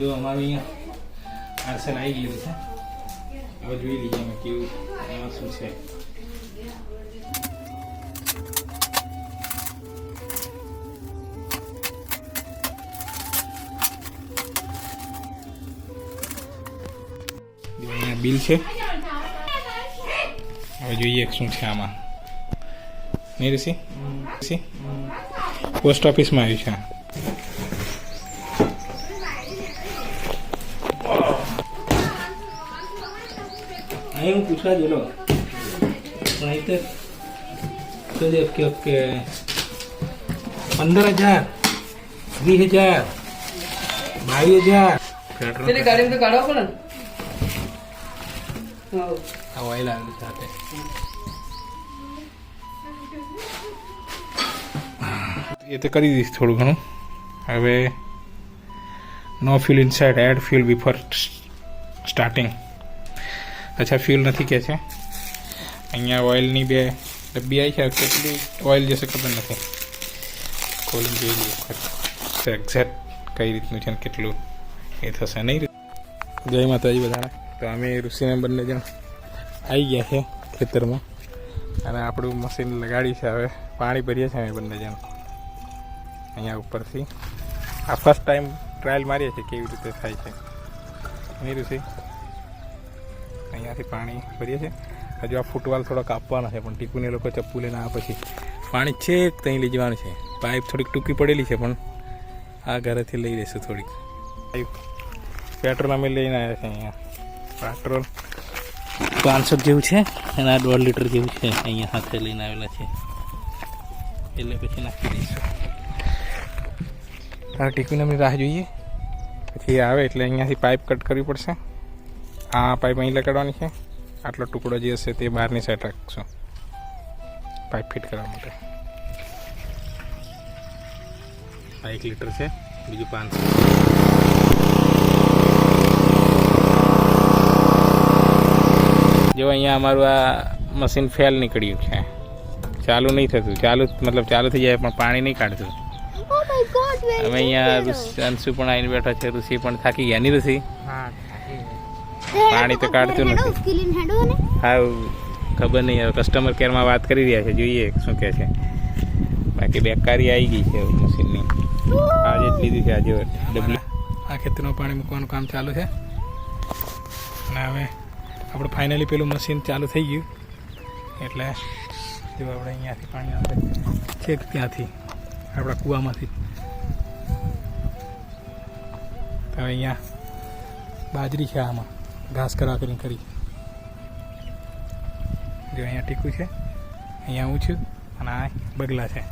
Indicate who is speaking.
Speaker 1: જો અમારું અહીંયા પાર્સલ આવી ગયું છે. હવે જોઈ લઈએ અમે કેવું એમાં શું છે. અહીંયા બિલ છે. હવે જોઈએ શું છે આમાં. નહીં ઋષિ? પોસ્ટ ઓફિસમાં આવ્યું છે. અહીં હું પૂછવા જેલો પણ અહીં તો ઓકે ઓકે 15,000 20,000 22,000
Speaker 2: ગાડી તો કાઢવા પડે ને.
Speaker 1: આ ઓઇલ આવેલું સાથે એ તો કરી દઈશ થોડું ઘણું. હવે no fuel inside, add fuel before starting. અચ્છા ફ્યુલ નથી કે છે. અહીંયા ઓઇલની 2 ડબ્બી આવી છે. કેટલી ઓઇલ જશે ખબર નથી. ખોલીને જોઈ લઈએ એક્ઝેક્ટ કઈ રીતનું છે ને કેટલું એ થશે. નહીં જય માતાજી બધાને. તો અમે ઋષિને બંને જણ આવી ગયા છે ખેતરમાં અને આપણું મશીન લગાડી છે. હવે પાણી ભરીએ છીએ અમે બંને જણ અહીંયા ઉપરથી. આ ફર્સ્ટ ટાઈમ ટ્રાયલ મારીએ છીએ કેવી રીતે થાય છે. નહીં ઋષિ? અહીંયાથી પાણી ભરીએ છીએ. હજુ આ ફૂટવાલ થોડો કાપવાનો છે પણ ટીપુને લોકો ચપ્પુ લઈને આ પછી પાણી છેક ત્યાં લઈ જવાનું છે. પાઇપ થોડીક ટૂંકી પડેલી છે પણ આ ઘરેથી લઈ લઈશું થોડીક. પેટ્રોલ અમે લઈને આવ્યા છે. અહીંયા પેટ્રોલ 500 જેવું છે અને આ 1.5 લીટર જેવું છે. અહીંયા હાથે લઈને આવેલા છે એટલે પછી નાખી દઈશું. આ ટીકુને અમે રાહ જોઈએ પછી આવે એટલે અહીંયાથી પાઇપ કટ કરવી પડશે. આ પાઇપ અહીં લગાડવાની છે. આટલો ટુકડો જે હશે તે બહારની સાઈડ રાખશું પાઇપ ફિટ કરવા માટે. આ 1 લીટર છે, બીજું 500. જો અહીંયા અમારું આ મશીન ફેલ નીકળ્યું છે. ચાલુ નહીં થતું. ચાલુ મતલબ ચાલુ થઈ જાય પણ પાણી નહીં કાઢતું. અમે અહીંયા અંશુ પણ આવીને બેઠા છે. ઋષિ પણ થાકી ગયા. નહીં ઋષિ? પાણી તો કાઢતું નથી. હા ખબર નહીં. હવે કસ્ટમર કેરમાં વાત કરી રહ્યા છે. જોઈએ શું કહે છે. બાકી બેકારી આવી ગઈ છે મશીનની. આજે જ લીધી છે. આજે ડબલી આ ખેતરમાં પાણી મૂકવાનું કામ ચાલુ છે અને હવે આપણે ફાઇનલી પેલું મશીન ચાલુ થઈ ગયું એટલે જો આપણે અહીંયાથી પાણી આવે છેક ત્યાંથી આપણા કૂવામાંથી. હવે અહીંયા બાજરી છે. આમાં ઘાસ કરવા કરીને કરી. જો અહીંયા ટીકું છે, અહીંયા હું છું અને આ બગલા છે.